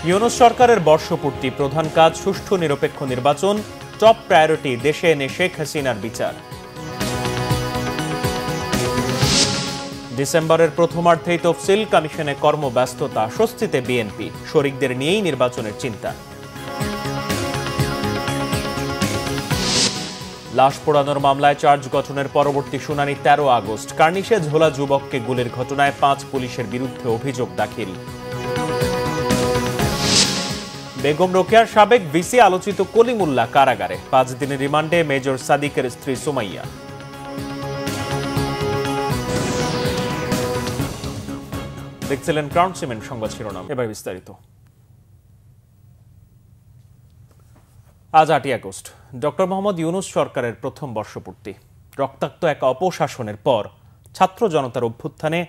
ইউনূস সরকারের বর্ষপূর্তি, প্রধান কাজ সুষ্ঠু নিরপেক্ষ নির্বাচন, টপ প্রায়োরিটি দেশে এনে শেখ হাসিনার বিচার। ডিসেম্বরের প্রথমার্ধেই তফসিল কমিশনে কর্মব্যস্ততা, স্বস্তিতে বিএনপি, শরিকদের নিয়েই নির্বাচনের চিন্তা। লাশ পোড়ানোর মামলায় চার্জ গঠনের পরবর্তী শুনানি 13 আগস্ট। কার্নিশে ঝোলা যুবককে গুলির ঘটনায় 5 পুলিশের বিরুদ্ধে অভিযোগ দাখিল। বেগম রোকেয়ার সাবেক ভিসি আলোচিত কলিমুল্লাহ কারাগারে, 5 দিনের রিমান্ডে মেজর সাদিকের স্ত্রী সুমাইয়া। দেখছিলেন ক্রাউন সিমেন্ট সংবাদ শিরোনাম, এবার বিস্তারিত। আজ 8 আগস্ট, ডক্টর মোহাম্মদ ইউনূস সরকারের প্রথম বর্ষপূর্তি। রক্তাক্ত এক অপশাসনের পর ছাত্র জনতার অভ্যুত্থানে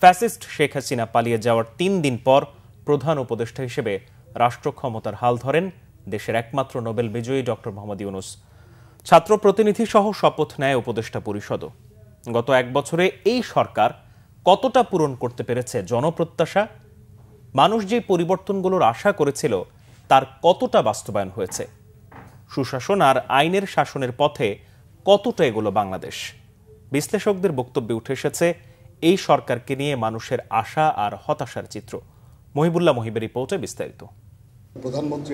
ফ্যাসিস্ট শেখ হাসিনা পালিয়ে যাওয়ার 3 দিন পর প্রধান উপদেষ্টা হিসেবে রাষ্ট্র ক্ষমতার হাল ধরেন দেশের একমাত্র নোবেল বিজয়ী ডক্টর মোহাম্মদ ইউনূস। ছাত্র প্রতিনিধি সহ শপথ নেয় উপদেষ্টা পরিষদও। গত 1 বছরে এই সরকার কতটা পূরণ করতে পেরেছে জনপ্রত্যাশা? মানুষ যে পরিবর্তনগুলোর আশা করেছিল তার কতটা বাস্তবায়ন হয়েছে? সুশাসন আর আইনের শাসনের পথে কতটা এগুলো বাংলাদেশ? বিশ্লেষকদের বক্তব্যে উঠে এসেছে এই সরকারকে নিয়ে মানুষের আশা আর হতাশার চিত্র। মহিবুল্লাহ মহিবের রিপোর্টে বিস্তারিত। প্রধানমন্ত্রী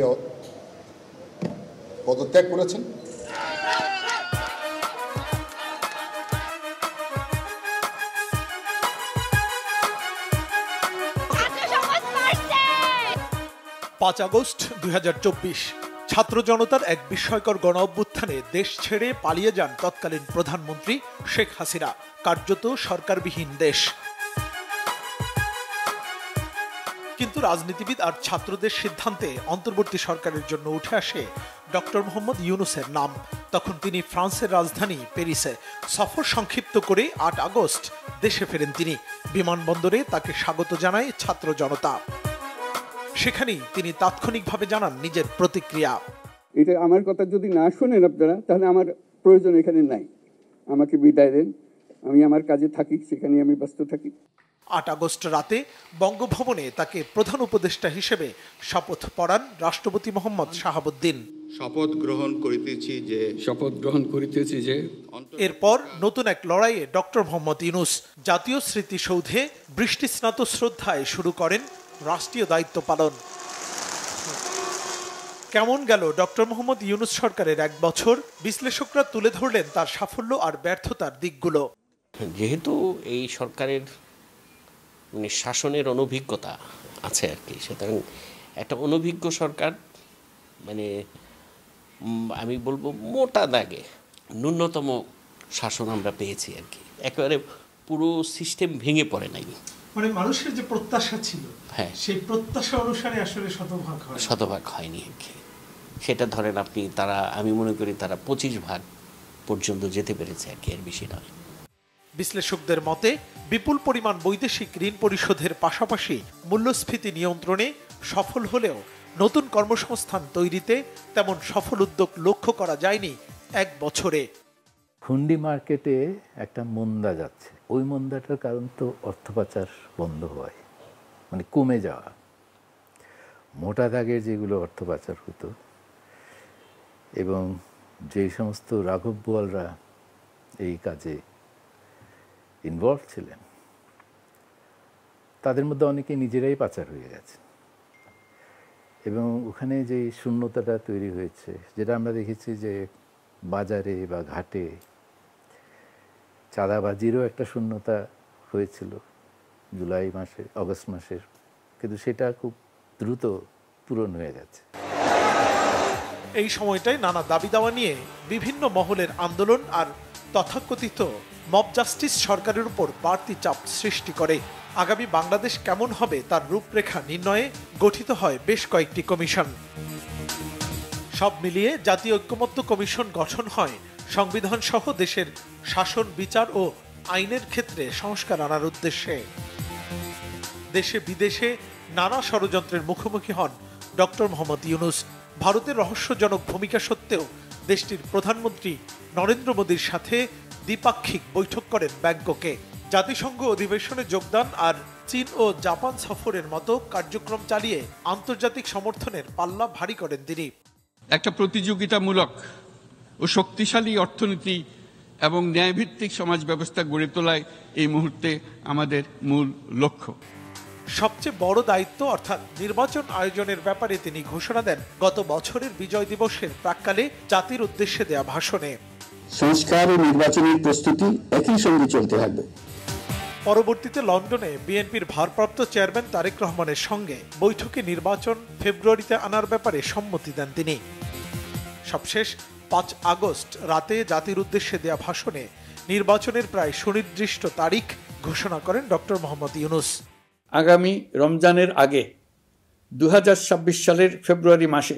পদত্যাগ করেছেন। পাঁচ আগস্ট 2024, ছাত্র জনতার এক বিস্ময়কর গণ অভ্যুত্থানে দেশ ছেড়ে পালিয়ে যান তৎকালীন প্রধানমন্ত্রী শেখ হাসিনা। কার্যত সরকারবিহীন দেশ। কিন্তু রাজনীতিবিদ আর ছাত্রদের সিদ্ধান্তে অন্তর্বর্তী সরকারের জন্য উঠে আসে ডক্টর মোহাম্মদ ইউনূসের নাম। তখন তিনি ফ্রান্সের রাজধানী প্যারিসে সফর সংক্ষিপ্ত করে 8 আগস্ট দেশে ফেরেন তিনি। বিমানবন্দরে তাকে স্বাগত জানায় ছাত্র জনতা। সেখানেই তিনি তাৎক্ষণিকভাবে জানান নিজের প্রতিক্রিয়া। এটা আমার কথা যদি না শোনেন আপনারা, তাহলে আমার প্রয়োজন এখানে নাই, আমাকে বিদায় দেন, আমি আমার কাজে থাকি, সেখানে আমি ব্যস্ত থাকি। 8 আগস্ট রাতে বঙ্গভবনে তাকে প্রধান উপদেষ্টা হিসেবে শপথ পড়ান রাষ্ট্রপতি মোহাম্মদ শাহাবুদ্দিন। শপথ গ্রহণ করিতেছি যে এরপর নতুন এক লড়াইয়ে ডক্টর মোহাম্মদ ইউনূস জাতীয় স্মৃতিসৌধে বৃষ্টিস্নাত শ্রদ্ধায় শুরু করেন রাষ্ট্রীয় দায়িত্ব পালন। কেমন গেল ডক্টর মোহাম্মদ ইউনূস সরকারের 1 বছর? বিশ্লেষকরা তুলে ধরলেন তার সাফল্য আর ব্যর্থতার দিকগুলো। যেহেতু এই সরকারের শাসনের অনভিজ্ঞতা আছে আর কি, সুতরাং একটা অনভিজ্ঞ সরকার, আমি বলবো মোটা দাগে ন্যূনতম শাসন আমরা পেয়েছি আর কি। একেবারে পুরো সিস্টেম ভেঙে পড়ে নাই। মানুষের যে প্রত্যাশা ছিল, হ্যাঁ, সেই প্রত্যাশা অনুসারে আসলে শতভাগ হয়নি আর কি। সেটা ধরেন আপনি, আমি মনে করি তারা 25 ভাগ পর্যন্ত যেতে পেরেছে আর কি, এর বেশি নয়। বিশ্লেষকদের মতে বিপুল পরিমাণ বৈদেশিক ঋণ পরিশোধের পাশাপাশি মূল্যস্ফীতি নিয়ন্ত্রণে সফল হলেও নতুন কর্মসংস্থান তৈরিতে তেমন সফল উদ্যোগ লক্ষ্য করা যায়নি 1 বছরে। হুন্ডি মার্কেটে একটা মন্দা যাচ্ছে, ওই মন্দাটার কারণ তো অর্থ পাচার বন্ধ হয়, কমে যাওয়া। মোটা দাগের যেগুলো অর্থ পাচার হতো এবং যে সমস্ত রাঘব বোয়ালরা এই কাজে ইনভলভ ছিলেন, তাদের মধ্যে অনেকে নিজেরাই পাচার হয়ে গেছে এবং ওখানে যে শূন্যতাটা তৈরি হয়েছে, যেটা আমরা দেখেছি যে বাজারে বা ঘাটে চাঁদাবাজিরও একটা শূন্যতা হয়েছিল অগস্ট মাসের, কিন্তু সেটা খুব দ্রুত পূরণ হয়ে গেছে। এই সময়টায় নানা দাবি দাওয়া নিয়ে বিভিন্ন মহলের আন্দোলন আর তথাকথিত মব জাস্টিস সরকারের উপর বাড়তি চাপ সৃষ্টি করে। আগামী বাংলাদেশ কেমন হবে তার রূপরেখা নির্ণয়ে গঠিত হয় বেশ কয়েকটি কমিশন। সব মিলিয়ে জাতীয় ঐক্যমত্য কমিশন গঠন হয় সংবিধান সহ দেশের শাসন, বিচার ও আইনের ক্ষেত্রে সংস্কার আনার উদ্দেশ্যে। দেশে বিদেশে নানা ষড়যন্ত্রের মুখোমুখি হন ডক্টর মোহাম্মদ ইউনূস। ভারতের রহস্যজনক ভূমিকা সত্ত্বেও দেশটির প্রধানমন্ত্রী নরেন্দ্র মোদীর সাথে দ্বিপাক্ষিক বৈঠক করেন ব্যাংককে। জাতিসংঘ অধিবেশনে যোগদান আর চীন ও জাপান সফরের মতো কার্যক্রম চালিয়ে আন্তর্জাতিক সমর্থনের পাল্লা ভারী করেন তিনি। একটা প্রতিযোগিতামূলক ও শক্তিশালী অর্থনীতি এবং ন্যায়ভিত্তিক সমাজ ব্যবস্থা গড়ে তোলায় এই মুহূর্তে আমাদের মূল লক্ষ্য। সবচেয়ে বড় দায়িত্ব অর্থাৎ নির্বাচন আয়োজনের ব্যাপারে তিনি ঘোষণা দেন গত বছরের বিজয় দিবসের প্রাক্কালে জাতির উদ্দেশ্যে দেয়া ভাষণে। সংস্কার ও নির্বাচনের প্রস্তুতি একই সঙ্গে চলতে থাকবে। পরবর্তীতে লন্ডনে বিএনপির ভারপ্রাপ্ত চেয়ারম্যান তারেক রহমানের সঙ্গে বৈঠকে নির্বাচন ফেব্রুয়ারিতে আনার ব্যাপারে সম্মতি দেন তিনি। সবশেষ 5 আগস্ট রাতে জাতির উদ্দেশ্যে দেয়া ভাষণে নির্বাচনের প্রায় সুনির্দিষ্ট তারিখ ঘোষণা করেন ডক্টর মোহাম্মদ ইউনূস। আগামী রমজানের আগে 2026 সালের ফেব্রুয়ারি মাসে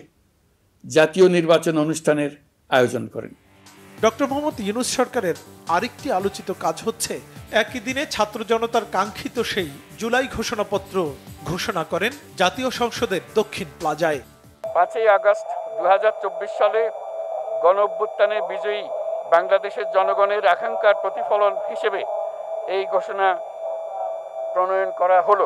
জাতীয় নির্বাচন অনুষ্ঠানের আয়োজন করেন। ডক্টর মোহাম্মদ ইউনূস সরকারের আরেকটি আলোচিত কাজ হচ্ছে একই দিনে ছাত্র জনতার কাঙ্ক্ষিত সেই জুলাই ঘোষণাপত্র ঘোষণা করেন জাতীয় সংসদের দক্ষিণ প্লাজায়। 5 আগস্ট 2024 সালে গণঅভ্যুত্থানে বিজয়ী বাংলাদেশের জনগণের আকাঙ্ক্ষার প্রতিফলন হিসেবে এই ঘোষণা প্রণয়ন করা হলো।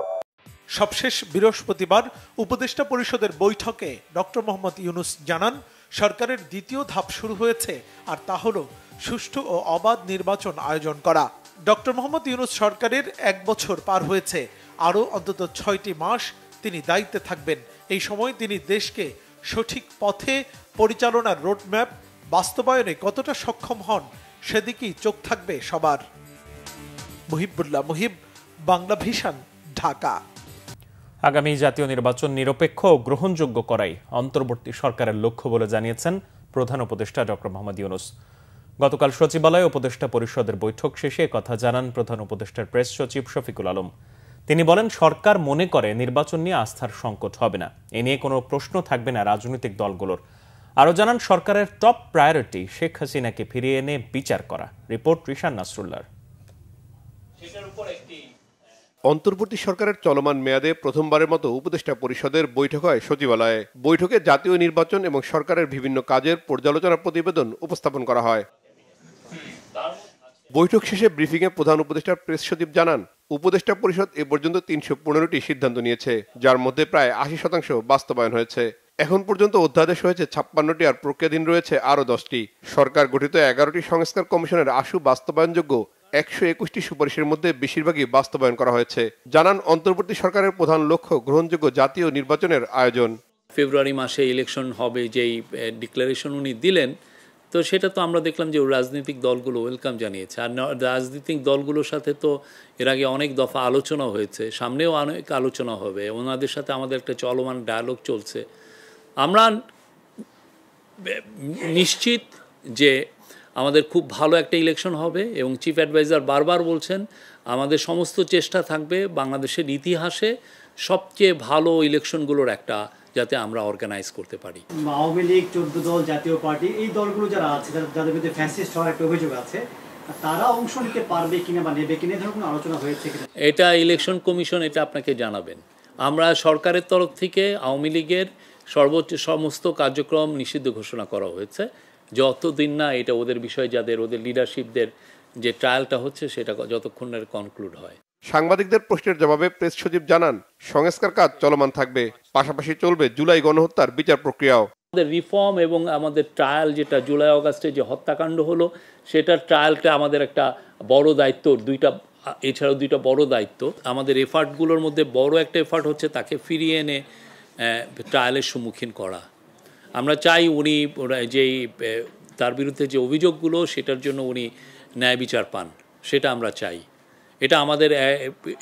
সবশেষ বৃহস্পতিবার উপদেষ্টা পরিষদের বৈঠকে ডক্টর মোহাম্মদ ইউনূস জানান সরকারের দ্বিতীয় ধাপ শুরু হয়েছে, আর তা হলো সুষ্ঠু ও অবাধ নির্বাচন আয়োজন করা। ডক্টর মোহাম্মদ ইউনূস সরকারের 1 বছর পার হয়েছে, আরও অন্তত 6টি মাস তিনি দায়িত্বে থাকবেন। এই সময় তিনি দেশকে সঠিক পথে পরিচালনার রোডম্যাপ বাস্তবায়নে কতটা সক্ষম হন সেদিকেই চোখ থাকবে সবার। মুহিবুল্লাহ মুহিব, বাংলা ভিশন, ঢাকা। আগামী জাতীয় নির্বাচন নিরপেক্ষ ও গ্রহণযোগ্য করাই অন্তর্বর্তী সরকারের লক্ষ্য বলে জানিয়েছেন প্রধান উপদেষ্টা ডক্টর মোহাম্মদ ইউনূস। গতকাল সচিবালয়ে উপদেষ্টা পরিষদের বৈঠক শেষে কথা জানান প্রধান উপদেষ্টার প্রেস সচিব শফিকুল আলম। তিনি বলেন, সরকার মনে করে নির্বাচন নিয়ে আস্থার সংকট হবে না, এ নিয়ে কোনো প্রশ্ন থাকবে না রাজনৈতিক দলগুলোর। আরও জানান, সরকারের টপ প্রায়োরিটি শেখ হাসিনাকে ফিরিয়ে এনে বিচার করা। রিপোর্ট রিশান নাসরুল্লাহ। অন্তর্বর্তী সরকারের চলমান মেয়াদে প্রথমবারের মতো উপদেষ্টা পরিষদের বৈঠক হয় সচিবালয়ে। বৈঠকে জাতীয় নির্বাচন এবং সরকারের বিভিন্ন কাজের পর্যালোচনা প্রতিবেদন উপস্থাপন করা হয়। বৈঠক শেষে ব্রিফিংয়ে প্রধান উপদেষ্টার প্রেস সচিব জানান, উপদেষ্টা পরিষদ এ পর্যন্ত 315টি সিদ্ধান্ত নিয়েছে, যার মধ্যে প্রায় 80% বাস্তবায়ন হয়েছে। এখন পর্যন্ত অধ্যাদেশ হয়েছে 56টি, আর প্রক্রিয়াধীন রয়েছে আরও 10টি। সরকার গঠিত 11টি সংস্কার কমিশনের আশু বাস্তবায়নযোগ্য 121টি সুপারিশের মধ্যে বেশিরভাগই বাস্তবায়ন করা হয়েছে। জানান, অন্তর্বর্তী সরকারের প্রধান লক্ষ্য গ্রহণযোগ্য জাতীয় নির্বাচনের আয়োজন। ফেব্রুয়ারি মাসে ইলেকশন হবে যেই ডিক্লারেশন উনি দিলেন, তো সেটা তো আমরা দেখলাম যে রাজনৈতিক দলগুলো ওয়েলকাম জানিয়েছে। আর রাজনৈতিক দলগুলোর সাথে তো এর আগে অনেক দফা আলোচনা হয়েছে, সামনেও অনেক আলোচনা হবে। ওনাদের সাথে আমাদের একটা চলমান ডায়ালগ চলছে। আমরা নিশ্চিত যে আমাদের খুব ভালো একটা ইলেকশন হবে, এবং চিফ অ্যাডভাইজার বারবার বলছেন আমাদের সমস্ত চেষ্টা থাকবে বাংলাদেশের ইতিহাসে সবচেয়ে ভালো ইলেকশনগুলোর একটা যাতে আমরা অর্গানাইজ করতে পারি। আওয়ামী লীগ, 14 দল, জাতীয় পার্টি, এই দলগুলো যারা আছে, যাদের বিরুদ্ধে ফ্যাসিস্ট হওয়ার একটা অভিযোগ আছে, তারা অংশ নিতে পারবে কিনা বা নেবে কিনা, ধরুন কোনো আলোচনা হয়েছে কিনা? এটা ইলেকশন কমিশন এটা আপনাকে জানাবেন। আমরা সরকারের তরফ থেকে আওয়ামী লীগের সর্বোচ্চ সমস্ত কার্যক্রম নিষিদ্ধ ঘোষণা করা হয়েছে, যতদিন না এটা ওদের বিষয়, যাদের ওদের লিডারশিপদের যে ট্রায়ালটা হচ্ছে সেটা যতক্ষণ না কনক্লুড হয়। সাংবাদিকদের প্রশ্নের জবাবে প্রেস সচিব জানান, সংস্কার কাজ চলমান থাকবে, পাশাপাশি চলবে জুলাই গণহত্যার বিচার প্রক্রিয়াও। আমাদের রিফর্ম এবং আমাদের ট্রায়াল, যেটা জুলাই অগাস্টে যে হত্যাকাণ্ড হলো, সেটার ট্রায়ালটা আমাদের একটা বড় দায়িত্ব। এছাড়াও দুইটা বড় দায়িত্ব আমাদের। এফার্টগুলোর মধ্যে বড় একটা এফার্ট হচ্ছে তাকে ফিরিয়ে এনে ট্রায়ালের সম্মুখীন করা। আমরা চাই উনি যেই তার বিরুদ্ধে যে অভিযোগগুলো, সেটার জন্য উনি ন্যায় বিচার পান, সেটা আমরা চাই। এটা আমাদের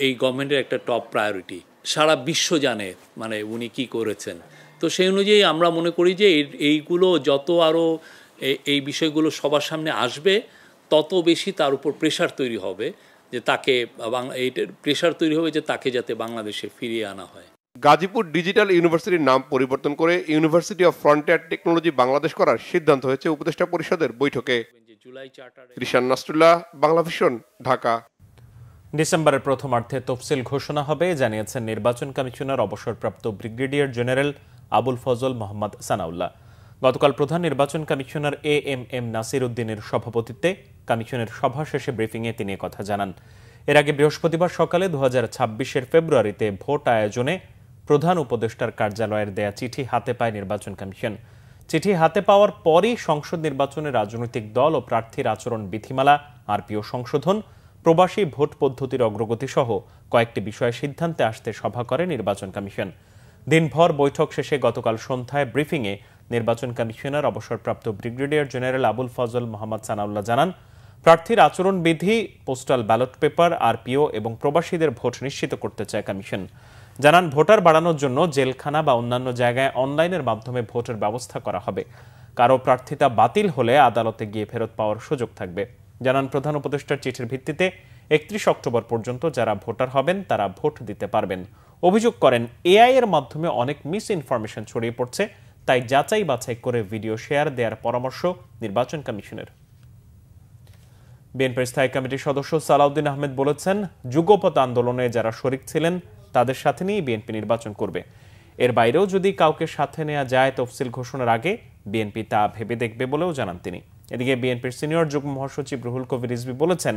এই গভর্নমেন্টের একটা টপ প্রায়োরিটি। সারা বিশ্ব জানে মানে উনি কি করেছেন। তো সেই অনুযায়ী আমরা মনে করি যে এইগুলো যত আরও এই বিষয়গুলো সবার সামনে আসবে, তত বেশি তার উপর প্রেশার তৈরি হবে যে তাকে প্রেশার তৈরি হবে যে তাকে যাতে বাংলাদেশে ফিরিয়ে আনা হয়। গাজীপুর ডিজিটাল ইউনিভার্সিটির নাম পরিবর্তন করে university of frontier technology Bangladesh করার সিদ্ধান্ত হয়েছে উপদেষ্টা পরিষদের বৈঠকে। রিশান নাসরুল্লাহ, বাংলা ভিশন, ঢাকা। ডিসেম্বরের প্রথমার্ধে তফসিল ঘোষণা হবে জানিয়েছেন নির্বাচন কমিশনার অবসরপ্রাপ্ত ব্রিগেডিয়ার জেনারেল আবুল ফজল মোহাম্মদ সানাউল্লাহ। গতকাল প্রধান নির্বাচন কমিশনার এএমএম নাসির উদ্দিনের সভাপতিত্বে কমিশনের সভা শেষে ব্রিফিংয়ে তিনি কথা জানান। এর আগে বৃহস্পতিবার সকালে 2026-এর ফেব্রুয়ারিতে ভোট আয়োজনে প্রধান উপদেষ্টার কার্যালয়ের দেয়া চিঠি হাতে পায় নির্বাচন কমিশন। চিঠি হাতে পাওয়ার পরই সংসদ নির্বাচনে রাজনৈতিক দল ও প্রার্থীর আচরণ বিধিমালা আরপিও সংশোধন, প্রবাসী ভোট পদ্ধতির অগ্রগতি সহ কয়েকটি বিষয়ে সিদ্ধান্তে আসতে সভা করে নির্বাচন কমিশন। দিনভর বৈঠক শেষে গতকাল সন্ধ্যায় ব্রিফিংয়ে নির্বাচন কমিশনার অবসরপ্রাপ্ত ব্রিগেডিয়ার জেনারেল আবুল ফজল মোহাম্মদ সানাউল্লাহ জানান, প্রার্থীর আচরণবিধি, পোস্টাল ব্যালট পেপার, আরপিও এবং প্রবাসীদের ভোট নিশ্চিত করতে চায় কমিশন। জানান, ভোটার বাড়ানোর জন্য জেলখানা বা অন্যান্য জায়গায় অনলাইনের মাধ্যমে ভোটের ব্যবস্থা করা হবে। কারো প্রার্থিতা বাতিল হলে আদালতে গিয়ে ফেরত পাওয়ার সুযোগ থাকবে। জানান, প্রধান উপদেষ্টার চিঠির ভিত্তিতে 31 অক্টোবর পর্যন্ত যারা ভোটার হবেন তারা ভোট দিতে পারবেন। অভিযোগ করেন, এআই এর মাধ্যমে অনেক মিস ইনফরমেশন ছড়িয়ে পড়ছে, তাই যাচাই বাছাই করে ভিডিও শেয়ার দেওয়ার পরামর্শ নির্বাচন কমিশনের। বিএনপির স্থায়ী কমিটির সদস্য সালাউদ্দিন আহমেদ বলেছেন, যুগপৎ আন্দোলনে যারা শরিক ছিলেন তাদের সাথে নিয়ে বিএনপি নির্বাচন করবে। এর বাইরেও যদি কাউকে সাথে নেওয়া যায় তফসিল ঘোষণার আগে বিএনপি তা ভেবে দেখবে বলেও জানান তিনি। এদিকে বিএনপির সিনিয়র যুগ্ম মহাসচিব রুহুল কবির রিজভী বলেছেন,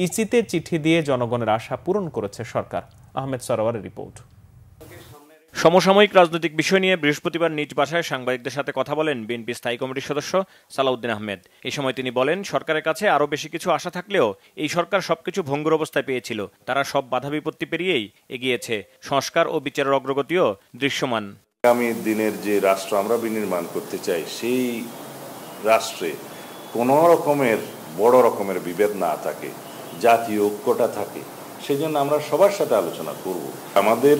ইসিতে চিঠি দিয়ে জনগণের আশা পূরণ করেছে সরকার। আহমেদ সরওয়ারের রিপোর্ট। সমসাময়িক রাজনৈতিক বিষয় নিয়ে বৃহস্পতিবার নিজ বাসায় সাংবাদিকদের সাথে কথা বলেন বিএনপি স্থায়ী কমিটির সদস্য সালাউদ্দিন আহমেদ। এই সময় তিনি বলেন, সরকারের কাছে আরও বেশি কিছু আশা থাকলেও এই সরকার সবকিছু ভঙ্গুর অবস্থায় পেয়েছিল। তারা সব বাধা বিপত্তি পেরিয়েই এগিয়েছে। সংস্কার ও বিচারের অগ্রগতিও দৃশ্যমান। আগামী দিনের যে রাষ্ট্র আমরা বিনির্মাণ করতে চাই, সেই রাষ্ট্রে কোনো রকমের বড় রকমের বিভেদ না থাকে, জাতীয় ঐক্যটা থাকে, সেই জন্য আমরা সবার সাথে আলোচনা করব। আমাদের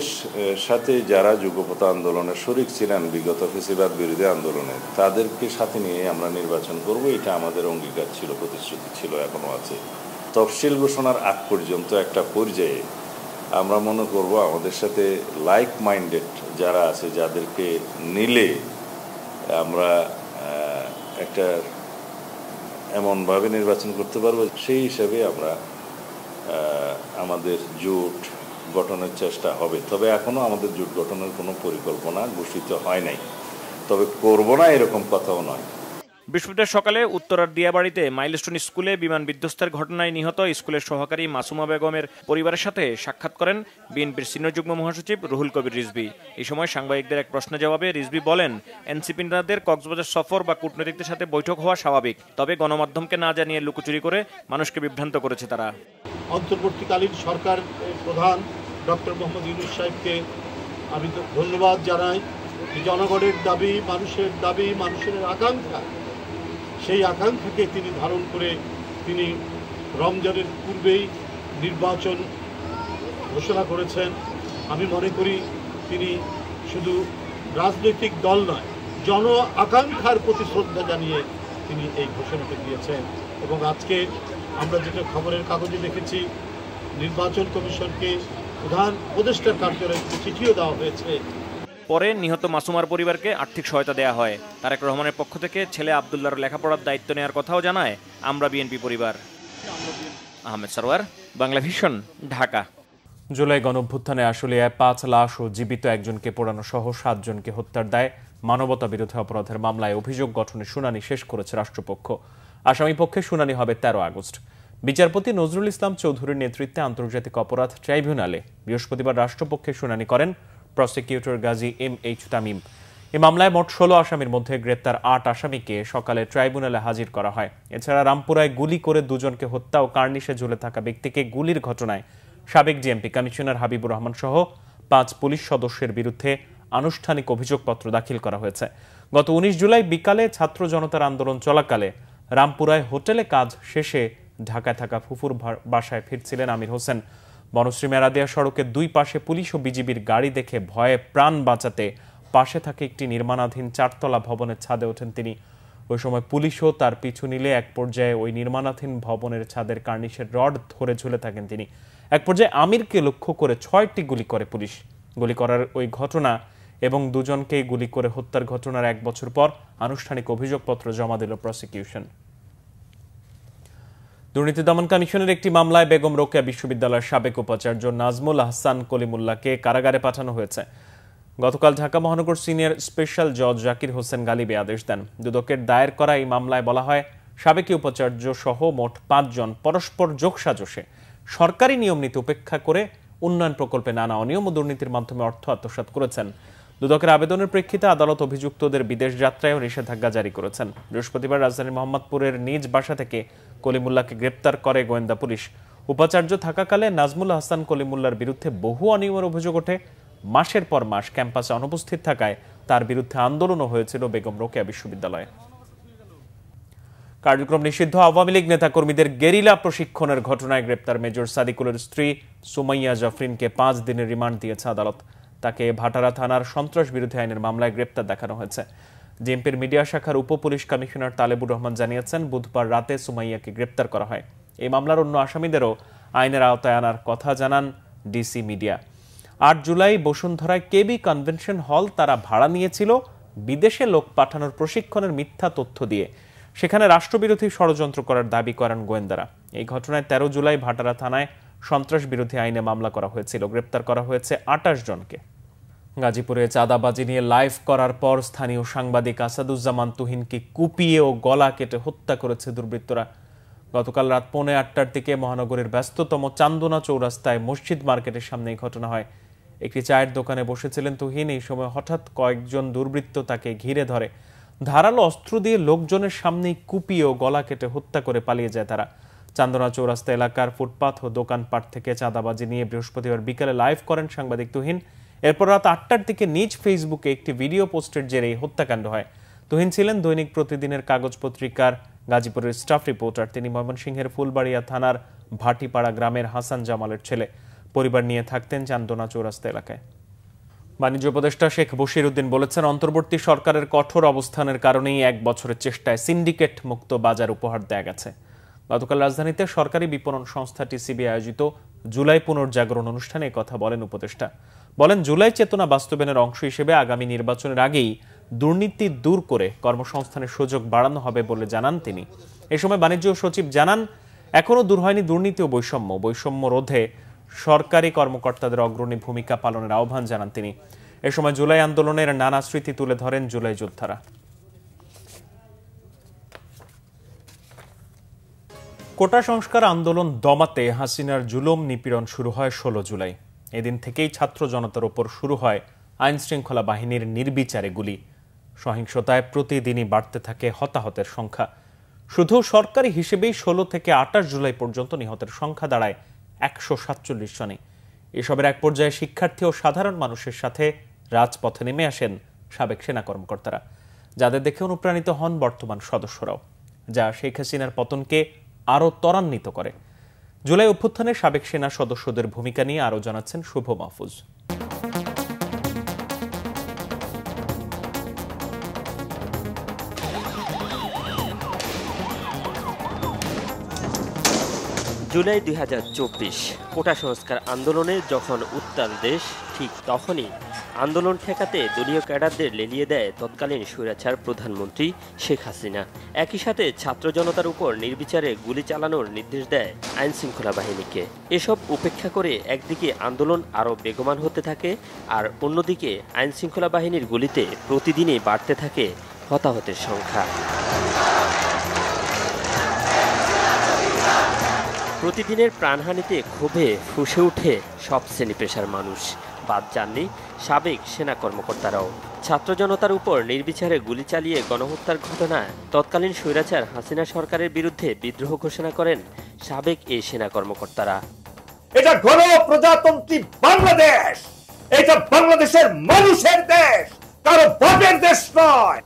সাথে যারা যুগপৎ আন্দোলনের শরিক ছিলেন বিগত ফ্যাসিবাদ বিরোধী আন্দোলনে, তাদেরকে সাথে নিয়ে আমরা নির্বাচন করব, এটা আমাদের অঙ্গীকার ছিল, প্রতিশ্রুতি ছিল, এখনো আছে। তফসিল ঘোষণার আগ পর্যন্ত একটা পর্যায়ে আমরা মনে করব আমাদের সাথে লাইক মাইন্ডেড যারা আছে, যাদেরকে নিলে আমরা একটা এমনভাবে নির্বাচন করতে পারবো, সেই হিসাবে আমরা আমাদের জোট গঠনের চেষ্টা হবে। তবে এখনো আমাদের জোট গঠনের কোনো পরিকল্পনা ঘোষিত হয় নাই, তবে করব না এরকম কথাও নয়। বৃহস্পতিবার সকালে উত্তরার দিয়াবাড়িতে মাইলস্টোন স্কুলে বিমান বিধ্বস্তের ঘটনায় নিহত স্কুলের সহকারী মাসুমা বেগমের পরিবারের সাথে সাক্ষাৎ করেন বিএনপির সিনিয়র যুগ্ম মহাসচিব রুহুল কবির রিজভী। এই সময় সাংবাদিকদের এক প্রশ্নের জবাবে রিজভী বলেন, এনসিপি নেতাদের কক্সবাজার সফর বা কূটনীতিকদের সাথে বৈঠক হওয়া স্বাভাবিক, তবে গণমাধ্যমকে না জানিয়ে লুকোচুরি করে মানুষকে বিভ্রান্ত করেছে তারা। অন্তর্বর্তীকালীন সরকার প্রধান ডক্টর মোহাম্মদ ইউনূস সাহেবকে আমি তো ধন্যবাদ জানাই। জনগণের দাবি, মানুষের আকাঙ্ক্ষা, সেই আকাঙ্ক্ষাকে তিনি ধারণ করে তিনি রমজানের পূর্বেই নির্বাচন ঘোষণা করেছেন। আমি মনে করি তিনি শুধু রাজনৈতিক দল নয়, জন আকাঙ্ক্ষার প্রতি শ্রদ্ধা জানিয়ে তিনি এই ঘোষণাটা দিয়েছেন। এবং আজকে আমরা যেটা খবরের কাগজে দেখেছি, নির্বাচন কমিশনকে প্রধান উপদেষ্টার কার্যালয়ে চিঠিও দেওয়া হয়েছে। পরে নিহত মাসুমার পরিবারকে আর্থিক সহায়তা দেওয়া হয়। তারেক রহমানের পক্ষ থেকে ছেলে আব্দুল্লাহর লেখাপড়ার দায়িত্ব নেওয়ার কথাও জানায় আমরা বিএনপি পরিবার। আহমেদ সরওয়ার, বাংলা ভিশন, ঢাকা। জুলাই গণঅভ্যুত্থানে আশুলিয়ায় 5 লাশ ও জীবিত একজনকে পোড়ানো সহ 7 জনকে হত্যার দায়ে মানবতা বিরোধী অপরাধের মামলায় অভিযোগ গঠনের শুনানি শেষ করেছে রাষ্ট্রপক্ষ। আসামি পক্ষে শুনানি হবে 13 আগস্ট। বিচারপতি নজরুল ইসলাম চৌধুরীর নেতৃত্বে আন্তর্জাতিক অপরাধ ট্রাইব্যুনালে বৃহস্পতিবার রাষ্ট্রপক্ষে শুনানি করেন প্রসিকিউটর গাজী MH তামিম। এই মামলায় মোট 16 আসামির মধ্যে গ্রেপ্তার 8 আসামিকে সকালে ট্রাইব্যুনালে হাজির করা হয়। এছাড়া রামপুরায় গুলি করে 2 জনকে হত্যা ও কার্নিশে ঝুলে থাকা ব্যক্তিকে গুলির ঘটনায় সাবেক ডিএমপি কমিশনার হাবিবুর রহমান সহ 5 পুলিশ সদস্যের বিরুদ্ধে আনুষ্ঠানিক অভিযোগপত্র দাখিল করা হয়েছে। গত 19 জুলাই বিকালে ছাত্র জনতার আন্দোলন চলাকালে রামপুরায় হোটেলে কাজ শেষে ঢাকায় থাকা ফুফুর বাসায় ফিরছিলেন আমির হোসেন। বনশ্রী মেরাদিয়া সড়কের 2 পাশে পুলিশ ও বিজিবির গাড়ি দেখে ভয়ে প্রাণ বাঁচাতে পাশে থাকে একটি নির্মাণাধীন 4তলা ভবনের ছাদে ওঠেন তিনি। ওই সময় পুলিশও তার পিছু নিলে এক পর্যায়ে ওই নির্মাণাধীন ভবনের ছাদের কার্নিশের রড ধরে ঝুলে থাকেন তিনি। এক পর্যায়ে আমিরকে লক্ষ্য করে 6টি গুলি করে পুলিশ। গুলি করার ওই ঘটনা এবং 2 জনকে গুলি করে হত্যার ঘটনার 1 বছর পর আনুষ্ঠানিক অভিযোগপত্র জমা দিল প্রসিকিউশন। দুর্নীতি দমন কমিশনের একটি মামলায় বেগম রোকেয়া বিশ্ববিদ্যালয়ের সাবেক উপাচার্য নাজমুল আহসান কলিমুল্লাহকে কারাগারে পাঠানো হয়েছে। গতকাল ঢাকা মহানগর সিনিয়র স্পেশাল জজ জাকির হোসেন গালিবে আদেশ দেন। দুদকের দায়ের করা এই মামলায় বলা হয়, সাবেক উপাচার্য সহ মোট 5 জন পরস্পর যোগসাজশে সরকারি নিয়ম নীতি উপেক্ষা করে উন্নয়ন প্রকল্পে নানা অনিয়ম ও দুর্নীতির মাধ্যমে অর্থ আত্মসাৎ করেছেন। দুদকের আবেদনের প্রেক্ষিতে আদালত অভিযুক্তদের বিদেশ যাত্রায়ও নিষেধাজ্ঞা জারি করেছেন। বৃহস্পতিবার রাজধানীর মোহাম্মদপুরের নিজ বাসা থেকে কলিমুল্লাহকে গ্রেপ্তার করে গোয়েন্দা পুলিশ। উপাচার্য থাকাকালে নাজমুল হাসান কলিমুল্লাহর বিরুদ্ধে বহু অনিয়মের অভিযোগ ওঠে। মাসের পর মাস ক্যাম্পাসে অনুপস্থিত থাকায় তার বিরুদ্ধে আন্দোলনও হয়েছিল বেগম রোকেয়া বিশ্ববিদ্যালয়ে। কার্যক্রম নিষিদ্ধ আওয়ামী লীগ নেতাকর্মীদের গেরিলা প্রশিক্ষণের ঘটনায় গ্রেপ্তার মেজর সাদিকুলের স্ত্রী সুমাইয়া জাফরিনকে 5 দিনের রিমান্ড দিয়েছে আদালত। তাকে ভাটারা থানার সন্ত্রাস বিরোধী আইনের মামলায় গ্রেপ্তার দেখানো হয়েছে। জেএমপির মিডিয়া শাখার উপ পুলিশ কমিশনার তালেবুর রহমান জানিয়েছেন, বুধবার রাতে সুমাইয়াকে গ্রেপ্তার করা হয়। এই মামলার অন্য আসামিদেরও আইনের আওতায় আনার কথা জানান ডিসি মিডিয়া। 8 জুলাই বসুন্ধরায় কেবি কনভেনশন হল তারা ভাড়া নিয়েছিল বিদেশে লোক পাঠানোর প্রশিক্ষণের মিথ্যা তথ্য দিয়ে। সেখানে রাষ্ট্রবিরোধী ষড়যন্ত্র করার দাবি করেন গোয়েন্দারা। এই ঘটনায় 13 জুলাই ভাটারা থানায় সন্ত্রাস বিরোধী আইনে মামলা করা হয়েছিল। গ্রেপ্তার করা হয়েছে 28 জনকে। গাজীপুরে চাঁদাবাজি নিয়ে লাইভ করার পর স্থানীয় সাংবাদিক আসাদুজ্জামান তুহিনকে কুপিয়ে ও গলা কেটে হত্যা করেছে দুর্বৃত্তরা। গতকাল রাত 7:45টার দিকে মহানগরীর ব্যস্ততম চান্দনা চৌরাস্তায় মসজিদ মার্কেটের সামনে এই ঘটনা হয়। একটি চায়ের দোকানে বসেছিলেন তুহিন। এই সময় হঠাৎ কয়েকজন দুর্বৃত্ত তাকে ঘিরে ধরে। ধারালো অস্ত্র দিয়ে লোকজনের সামনেই কুপিয়ে ও গলা কেটে হত্যা করে পালিয়ে যায় তারা। চান্দনা চৌরাস্তা এলাকার ফুটপাথ ও দোকানপাট থেকে চাঁদাবাজি নিয়ে বৃহস্পতিবার বিকেলে লাইভ করেন সাংবাদিক তুহিন। এরপর রাত 8টার দিকে নিজ ফেসবুকে একটি ভিডিও পোস্টের জেরে এই হত্যাকাণ্ড হয়। তুহিন ছিলেন দৈনিক প্রতিদিনের কাগজ পত্রিকার গাজীপুরের স্টাফ রিপোর্টার। তিনি ময়মনসিংহের ফুলবাড়িয়া থানার ভাটিপাড়া গ্রামের হাসান জামালের ছেলে। পরিবার নিয়ে থাকতেন চান্দনা চৌরাস্তা এলাকায়। বাণিজ্য উপদেষ্টা শেখ বশির উদ্দিন বলেছেন, অন্তর্বর্তী সরকারের কঠোর অবস্থানের কারণেই 1 বছরের চেষ্টায় সিন্ডিকেট মুক্ত বাজার উপহার দেয়া গেছে। গতকাল রাজধানীতে সরকারি বিপণন সংস্থা টিসিবি আয়োজিত জুলাই পুনর্জাগরণ অনুষ্ঠানে কথা বলেন উপদেষ্টা। বলেন, জুলাই চেতনা বাস্তবায়নের অংশ হিসেবে আগামী নির্বাচনের আগেই দুর্নীতি দূর করে কর্মসংস্থানের সুযোগ বাড়ানো হবে বলে জানান তিনি। এ সময় বাণিজ্য সচিব জানান, এখনো দূর হয়নি দুর্নীতি ও বৈষম্য রোধে সরকারি কর্মকর্তাদের অগ্রণী ভূমিকা পালনের আহ্বান জানান তিনি। এ সময় জুলাই আন্দোলনের নানা স্মৃতি তুলে ধরেন জুলাই যোদ্ধারা। কোটা সংস্কার আন্দোলন দমাতে হাসিনার জুলুম নিপীড়ন শুরু হয় 16 জুলাই। এদিন থেকেই ছাত্র জনতার ওপর শুরু হয় আইন শৃঙ্খলা বাহিনীর নির্বিচারে গুলি। সহিংসতায় প্রতিদিনই বাড়তে থাকে হতাহতের সংখ্যা। শুধু সরকারি হিসেবেই 16 থেকে 28 জুলাই পর্যন্ত নিহতের সংখ্যা দাঁড়ায় 147 জনে। এসবের এক পর্যায়ে শিক্ষার্থী ও সাধারণ মানুষের সাথে রাজপথে নেমে আসেন সাবেক সেনা কর্মকর্তারা, যাদের দেখে অনুপ্রাণিত হন বর্তমান সদস্যরাও, যা শেখ হাসিনার পতনকে আরও ত্বরান্বিত করে। জুলাই অভ্যুত্থানে সাবেক সেনা সদস্যদের ভূমিকা নিয়ে আরও জানাচ্ছেন শুভ মাহফুজ। জুলাই 2024 কোটা সংস্কার আন্দোলনে যখন উত্তাল দেশ, ঠিক তখনই আন্দোলন ঠেকাতে দলীয় ক্যাডারদের লেলিয়ে দেয় তৎকালীন স্বৈরাচার প্রধানমন্ত্রী শেখ হাসিনা। একই সাথে ছাত্র জনতার উপর নির্বিচারে গুলি চালানোর নির্দেশ দেয় আইন শৃঙ্খলা বাহিনীকে। এসব উপেক্ষা করে একদিকে আন্দোলন আরও বেগবান হতে থাকে, আর অন্যদিকে আইন শৃঙ্খলা বাহিনীর গুলিতে প্রতিদিনই বাড়তে থাকে হতাহতের সংখ্যা। প্রতিদিনের প্রাণহানিতে ক্ষোভে ফুঁসে ওঠে সব শ্রেণী পেশার মানুষ, বাদ যাননি সাবেক সেনা কর্মকর্তারাও। ছাত্র জনতার উপর নির্বিচারে গুলি চালিয়ে গণহত্যার ঘটনায় তৎকালীন স্বৈরাচার হাসিনা সরকারের বিরুদ্ধে বিদ্রোহ ঘোষণা করেন সাবেক এই সেনা কর্মকর্তারা। এটা গণপ্রজাতন্ত্রী বাংলাদেশ, এটা বাংলাদেশের মানুষের দেশ, কারো বাপের দেশ নয়।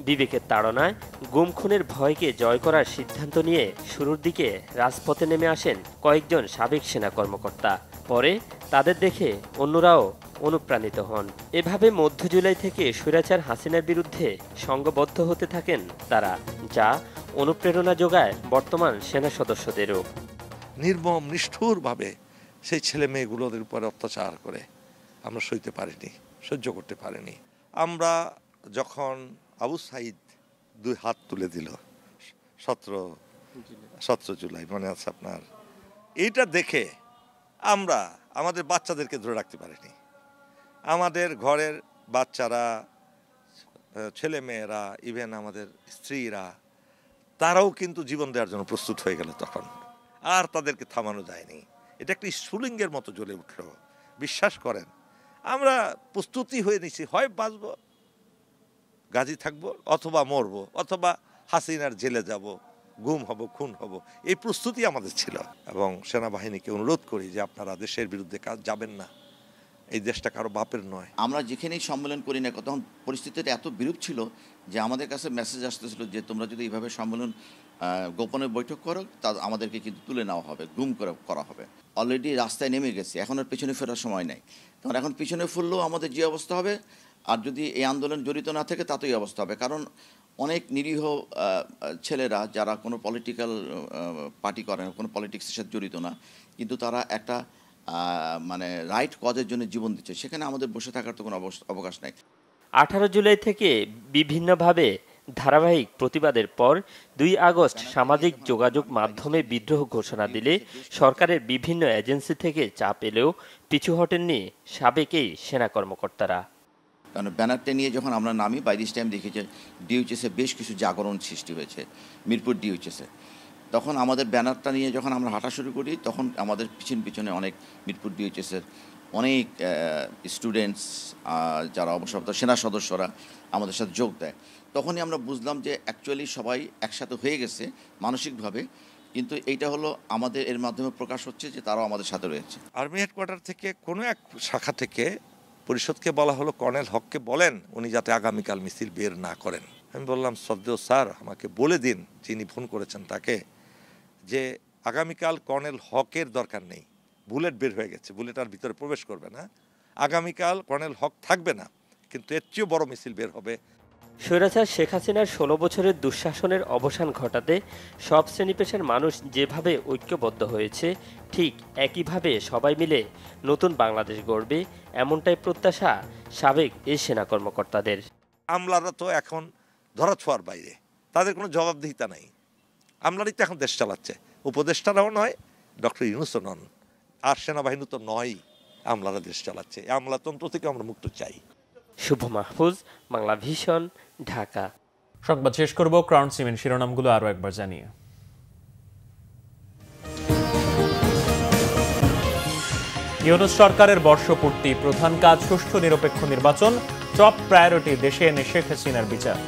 বিবেকের তাড়নায় গুম খুনের ভয়কে জয় করার সিদ্ধান্ত নিয়ে শুরুর দিকে রাজপথে নেমে আসেন কয়েকজন সাবেক সেনা কর্মকর্তা। পরে তাদের দেখে অন্যরাও অনুপ্রাণিত হন। এভাবে মধ্য জুলাই থেকে স্বৈরাচার হাসিনার বিরুদ্ধে সংঘবদ্ধ হতে থাকেন তারা, যা অনুপ্রেরণা যোগায় বর্তমান সেনা সদস্যদেরও। নির্মম নিষ্ঠুরভাবে সেই ছেলে মেয়েগুলোদের উপরে অত্যাচার করে আমরা সইতে পারিনি, সহ্য করতে পারিনি। আমরা যখন আবু সাইদ 2 হাত তুলে দিল 17 জুলাই, মনে আছে আপনার? এইটা দেখে আমরা আমাদের বাচ্চাদেরকে ধরে রাখতে পারিনি। আমাদের ঘরের বাচ্চারা, ছেলে মেয়েরা, ইভেন আমাদের স্ত্রীরা, তারাও কিন্তু জীবন দেওয়ার জন্য প্রস্তুত হয়ে গেল তখন। আর তাদেরকে থামানো যায়নি। এটা একটা স্ফুলিঙ্গের মতো জ্বলে উঠল। বিশ্বাস করেন, আমরা প্রস্তুতি হয়ে নিছি, হয় বাঁচব, গাজী থাকব, অথবা মরব, অথবা হাসিনার জেলে যাব, গুম হব, খুন হব। এই প্রস্তুতি আমাদের ছিল। এবং সেনাবাহিনীকে অনুরোধ করি যে আপনারা দেশের বিরুদ্ধে কাজ যাবেন না, এই দেশটা কারো বাপের নয়। আমরা যেখানেই সম্মেলন করি না, তখন পরিস্থিতিটা এত বিরূপ ছিল যে আমাদের কাছে মেসেজ আসতেছিল যে তোমরা যদি এইভাবে সম্মেলন গোপনে বৈঠক করো, তা আমাদেরকে কিন্তু তুলে নেওয়া হবে, গুম করা হবে। অলরেডি রাস্তায় নেমে গেছে, এখন আর পেছনে ফেরার সময় নেই। কারণ এখন পিছনে ফুললেও আমাদের যে অবস্থা হবে, আর যদি এই আন্দোলন জড়িত না থাকে তাতেই অবস্থা হবে। কারণ অনেক নিরীহ ছেলেরা যারা কোনো পলিটিক্যাল পার্টি করে না, কোনো পলিটিক্সের সাথে জড়িত না, কিন্তু তারা একটা মানে রাইট কজের জন্য জীবন দিচ্ছে, সেখানে আমাদের বসে থাকার তো কোনো অবকাশ নাই। 18 জুলাই থেকে বিভিন্নভাবে ধারাবাহিক প্রতিবাদের পর 2 আগস্ট সামাজিক যোগাযোগ মাধ্যমে বিদ্রোহ ঘোষণা দিলে সরকারের বিভিন্ন এজেন্সি থেকে চাপ এলেও পিছু হটেননি সাবেক এই সেনা কর্মকর্তারা। কারণ ব্যানারটা নিয়ে যখন আমরা নামি, বাই দিস টাইম দেখি যে ডিউএইচএসে বেশ কিছু জাগরণ সৃষ্টি হয়েছে, মিরপুর ডিউএইচএসে। তখন আমাদের ব্যানারটা নিয়ে যখন আমরা হাঁটা শুরু করি, তখন আমাদের পিছনে অনেক মিরপুর ডিউএইচএসের অনেক স্টুডেন্টস, যারা অবসরপ্রাপ্ত সেনা সদস্যরা আমাদের সাথে যোগ দেয়। তখনই আমরা বুঝলাম যে অ্যাকচুয়ালি সবাই একসাথে হয়ে গেছে মানসিকভাবে, কিন্তু এইটা হলো আমাদের এর মাধ্যমে প্রকাশ হচ্ছে যে তারাও আমাদের সাথে রয়েছে। আর্মি হেডকোয়ার্টার থেকে কোনো এক শাখা থেকে পরিষদকে বলা হলো কর্নেল হককে বলেন উনি যাতে আগামীকাল মিছিল বের না করেন। আমি বললাম শ্রদ্ধেয় স্যার, আমাকে বলে দিন যিনি ফোন করেছেন তাকে, যে আগামীকাল কর্নেল হকের দরকার নেই, বুলেট বের হয়ে গেছে, বুলেট আর ভিতরে প্রবেশ করবে না, আগামীকাল কর্নেল হক থাকবে না, কিন্তু এর চেয়েও বড় মিছিল বের হবে। স্বৈরাচার শেখ হাসিনার 16 বছরের দুঃশাসনের অবসান ঘটাতে সব শ্রেণী পেশার মানুষ যেভাবে ঐক্যবদ্ধ হয়েছে, ঠিক একইভাবে সবাই মিলে নতুন বাংলাদেশ গড়বে, এমনটাই প্রত্যাশা সাবেক এই সেনা কর্মকর্তাদের। আমলারা তো এখন ধরাছোঁয়ার বাইরে, তাদের কোনো জবাবদিহিতা নাই। আমলারই তো এখন দেশ চালাচ্ছে, উপদেষ্টারাও নয়, ডক্টর ইউনূসও নন, আর সেনাবাহিনী তো নয়, আমলারা দেশ চালাচ্ছে। এই আমলাতন্ত্র থেকে আমরা মুক্ত চাই। শুভ মাহফুজ, বাংলা ভিশন, ঢাকা। সংবাদ শেষ করব ক্রাউন সিমেন্ট শিরোনামগুলো আরো একবার জানিয়ে। ইউনূস সরকারের বর্ষপূর্তি, প্রধান কাজ সুষ্ঠু নিরপেক্ষ নির্বাচন, টপ প্রায়োরিটি দেশে এনে শেখ হাসিনার বিচার।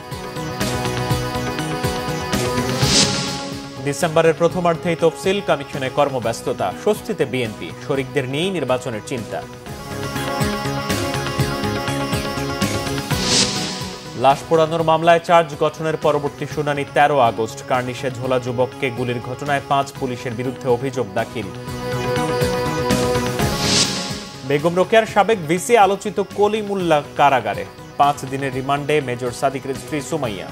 ডিসেম্বরের প্রথমার্ধেই তফসিল কমিশনে কর্মব্যস্ততা, স্বস্তিতে বিএনপি, শরিকদের নিয়েই নির্বাচনের চিন্তা। লাশ পোড়ানোর মামলায় চার্জ গঠনের পরবর্তী শুনানি 13 আগস্ট। কার্নিশে ঝোলা যুবককে গুলির ঘটনায় 5 পুলিশের বিরুদ্ধে অভিযোগ দাখিল। বেগম রোকেয়ার সাবেক ভিসি আলোচিত কলিমুল্লাহ কারাগারে, 5 দিনের রিমান্ডে মেজর সাদিকের স্ত্রী সুমাইয়া।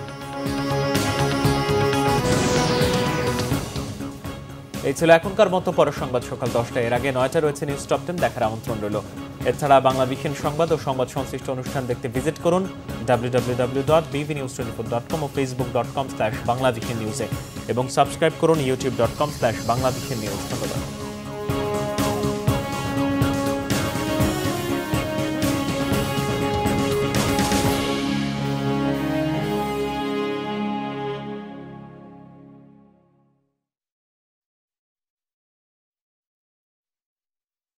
এই ছিল এখনকার মতো, পরের সংবাদ সকাল 10টায়। এর আগে 9টা রয়েছে নিউজ টপ 10 দেখার আমন্ত্রণ রইল। এছাড়া বাংলা ভিশন সংবাদ ও সংবাদ সংশ্লিষ্ট অনুষ্ঠান দেখতে ভিজিট করুন www.bvnews24.com ও facebook.com/banglavishnnews এবং সাবস্ক্রাইব করুন youtube.com/banglavishnnews। ধন্যবাদ।